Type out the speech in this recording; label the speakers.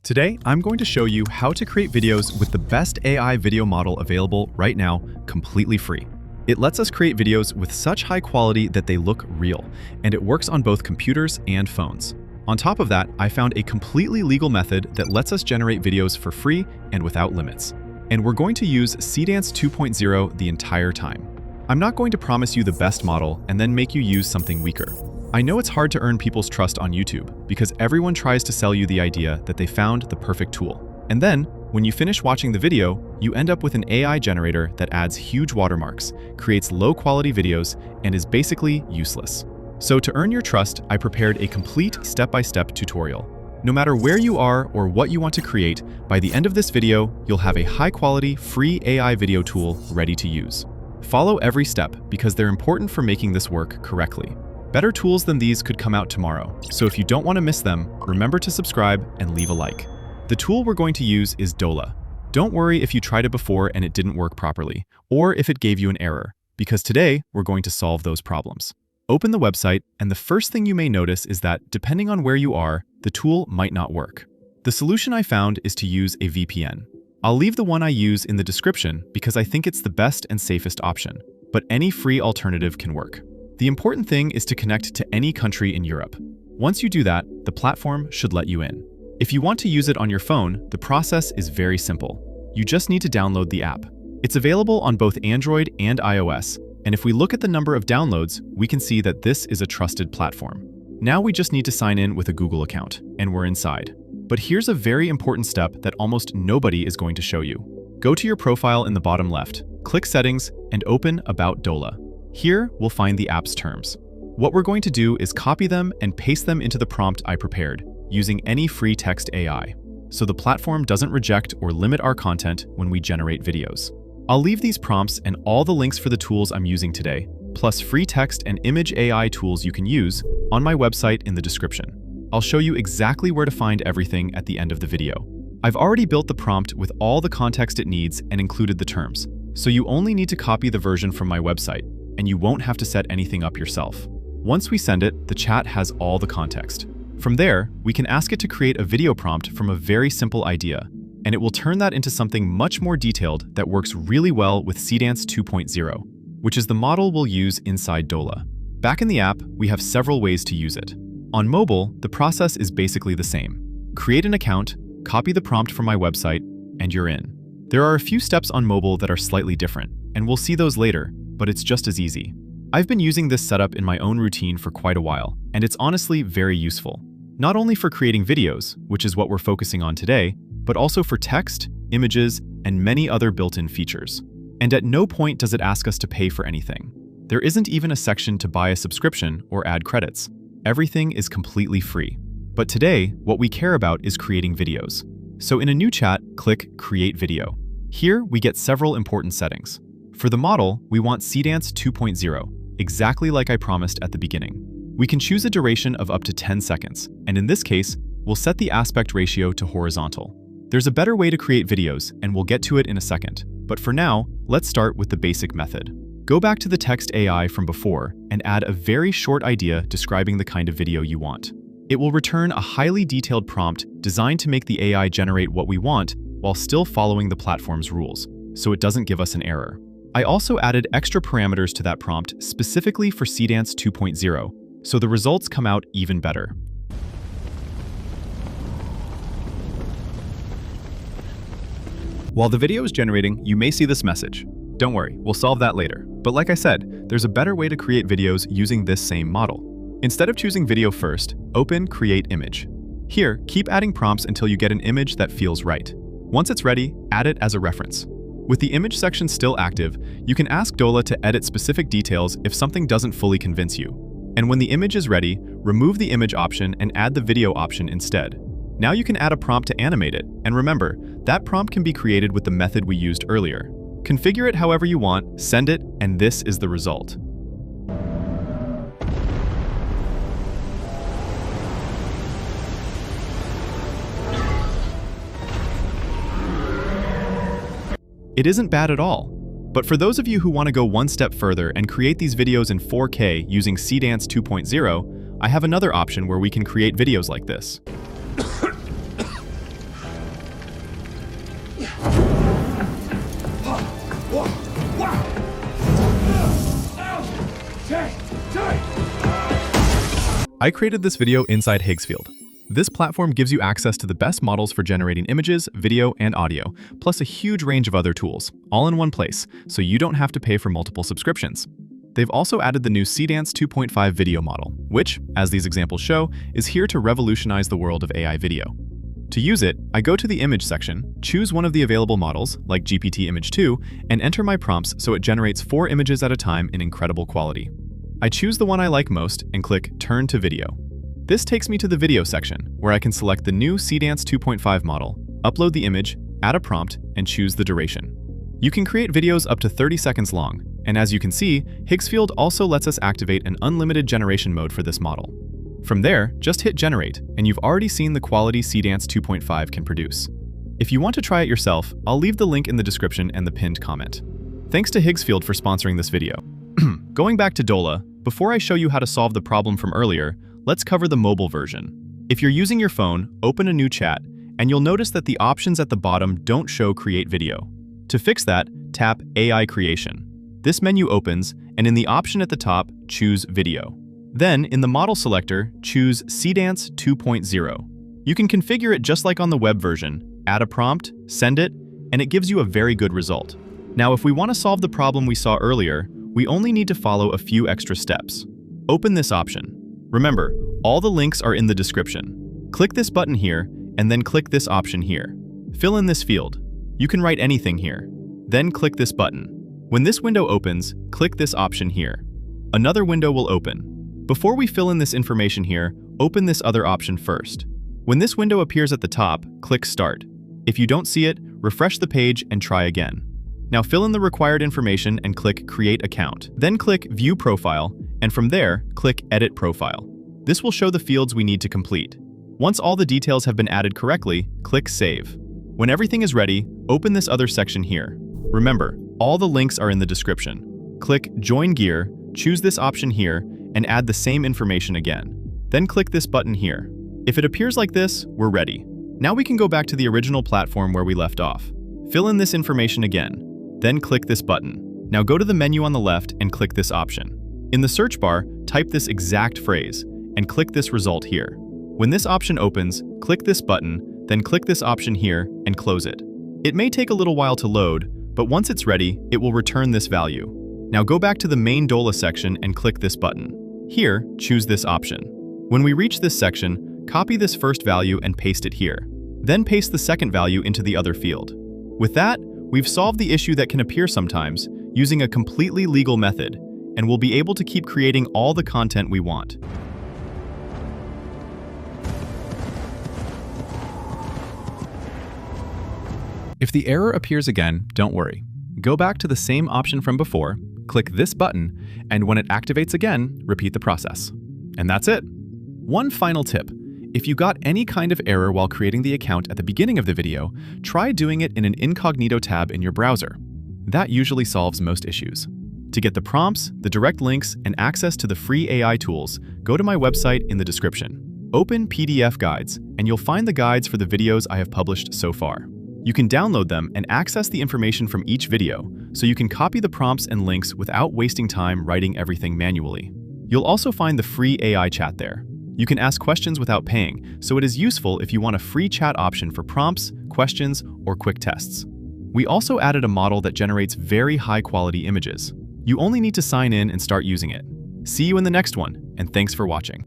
Speaker 1: Today, I'm going to show you how to create videos with the best AI video model available right now, completely free. It lets us create videos with such high quality that they look real, and it works on both computers and phones. On top of that, I found a completely legal method that lets us generate videos for free and without limits. And we're going to use Seedance 2.0 the entire time. I'm not going to promise you the best model and then make you use something weaker. I know it's hard to earn people's trust on YouTube because everyone tries to sell you the idea that they found the perfect tool. And then, when you finish watching the video, you end up with an AI generator that adds huge watermarks, creates low-quality videos, and is basically useless. So to earn your trust, I prepared a complete step-by-step tutorial. No matter where you are or what you want to create, by the end of this video, you'll have a high-quality, free AI video tool ready to use. Follow every step because they're important for making this work correctly. Better tools than these could come out tomorrow, so if you don't want to miss them, remember to subscribe and leave a like. The tool we're going to use is Dola. Don't worry if you tried it before and it didn't work properly, or if it gave you an error, because today we're going to solve those problems. Open the website, and the first thing you may notice is that, depending on where you are, the tool might not work. The solution I found is to use a VPN. I'll leave the one I use in the description because I think it's the best and safest option, but any free alternative can work. The important thing is to connect to any country in Europe. Once you do that, the platform should let you in. If you want to use it on your phone, the process is very simple. You just need to download the app. It's available on both Android and iOS, and if we look at the number of downloads, we can see that this is a trusted platform. Now we just need to sign in with a Google account, and we're inside. But here's a very important step that almost nobody is going to show you. Go to your profile in the bottom left, click Settings, and open About Dola. Here, we'll find the app's terms. What we're going to do is copy them and paste them into the prompt I prepared, using any free text AI, so the platform doesn't reject or limit our content when we generate videos. I'll leave these prompts and all the links for the tools I'm using today, plus free text and image AI tools you can use, on my website in the description. I'll show you exactly where to find everything at the end of the video. I've already built the prompt with all the context it needs and included the terms, so you only need to copy the version from my website, and you won't have to set anything up yourself. Once we send it, the chat has all the context. From there, we can ask it to create a video prompt from a very simple idea, and it will turn that into something much more detailed that works really well with Seedance 2.0, which is the model we'll use inside Dola. Back in the app, we have several ways to use it. On mobile, the process is basically the same. Create an account, copy the prompt from my website, and you're in. There are a few steps on mobile that are slightly different, and we'll see those later, but it's just as easy. I've been using this setup in my own routine for quite a while, and it's honestly very useful. Not only for creating videos, which is what we're focusing on today, but also for text, images, and many other built-in features. And at no point does it ask us to pay for anything. There isn't even a section to buy a subscription or add credits. Everything is completely free. But today, what we care about is creating videos. So in a new chat, click Create Video. Here, we get several important settings. For the model, we want Seedance 2.0, exactly like I promised at the beginning. We can choose a duration of up to 10 seconds, and in this case, we'll set the aspect ratio to horizontal. There's a better way to create videos, and we'll get to it in a second. But for now, let's start with the basic method. Go back to the text AI from before and add a very short idea describing the kind of video you want. It will return a highly detailed prompt designed to make the AI generate what we want while still following the platform's rules, so it doesn't give us an error. I also added extra parameters to that prompt specifically for Seedance 2.0, so the results come out even better. While the video is generating, you may see this message. Don't worry, we'll solve that later. But like I said, there's a better way to create videos using this same model. Instead of choosing video first, open Create Image. Here, keep adding prompts until you get an image that feels right. Once it's ready, add it as a reference. With the image section still active, you can ask Dola to edit specific details if something doesn't fully convince you. And when the image is ready, remove the image option and add the video option instead. Now you can add a prompt to animate it, and remember, that prompt can be created with the method we used earlier. Configure it however you want, send it, and this is the result. It isn't bad at all. But for those of you who want to go one step further and create these videos in 4K using Seedance 2.0, I have another option where we can create videos like this. I created this video inside Higgsfield. This platform gives you access to the best models for generating images, video, and audio, plus a huge range of other tools, all in one place, so you don't have to pay for multiple subscriptions. They've also added the new Seedance 2.0 video model, which, as these examples show, is here to revolutionize the world of AI video. To use it, I go to the image section, choose one of the available models, like GPT Image 2, and enter my prompts so it generates 4 images at a time in incredible quality. I choose the one I like most and click Turn to Video. This takes me to the video section, where I can select the new Seedance 2.5 model, upload the image, add a prompt, and choose the duration. You can create videos up to 30 seconds long, and as you can see, Higgsfield also lets us activate an unlimited generation mode for this model. From there, just hit Generate, and you've already seen the quality Seedance 2.5 can produce. If you want to try it yourself, I'll leave the link in the description and the pinned comment. Thanks to Higgsfield for sponsoring this video. Going back to Dola, before I show you how to solve the problem from earlier, let's cover the mobile version. If you're using your phone, open a new chat, and you'll notice that the options at the bottom don't show Create Video. To fix that, tap AI Creation. This menu opens, and in the option at the top, choose Video. Then, in the model selector, choose Seedance 2.0. You can configure it just like on the web version, add a prompt, send it, and it gives you a very good result. Now, if we want to solve the problem we saw earlier, we only need to follow a few extra steps. Open this option. Remember, all the links are in the description. Click this button here, and then click this option here. Fill in this field. You can write anything here. Then click this button. When this window opens, click this option here. Another window will open. Before we fill in this information here, open this other option first. When this window appears at the top, click Start. If you don't see it, refresh the page and try again. Now fill in the required information and click Create Account. Then click View Profile, and from there, click Edit Profile. This will show the fields we need to complete. Once all the details have been added correctly, click Save. When everything is ready, open this other section here. Remember, all the links are in the description. Click Join Gear, choose this option here, and add the same information again. Then click this button here. If it appears like this, we're ready. Now we can go back to the original platform where we left off. Fill in this information again. Then click this button. Now go to the menu on the left and click this option. In the search bar, type this exact phrase and click this result here. When this option opens, click this button, then click this option here and close it. It may take a little while to load, but once it's ready, it will return this value. Now go back to the main Dola section and click this button. Here, choose this option. When we reach this section, copy this first value and paste it here. Then paste the second value into the other field. With that, we've solved the issue that can appear sometimes using a completely legal method, and we'll be able to keep creating all the content we want. If the error appears again, don't worry. Go back to the same option from before, click this button, and when it activates again, repeat the process. And that's it. One final tip. If you got any kind of error while creating the account at the beginning of the video, try doing it in an incognito tab in your browser. That usually solves most issues. To get the prompts, the direct links, and access to the free AI tools, go to my website in the description. Open PDF guides, and you'll find the guides for the videos I have published so far. You can download them and access the information from each video, so you can copy the prompts and links without wasting time writing everything manually. You'll also find the free AI chat there. You can ask questions without paying, so it is useful if you want a free chat option for prompts, questions, or quick tests. We also added a model that generates very high-quality images. You only need to sign in and start using it. See you in the next one, and thanks for watching.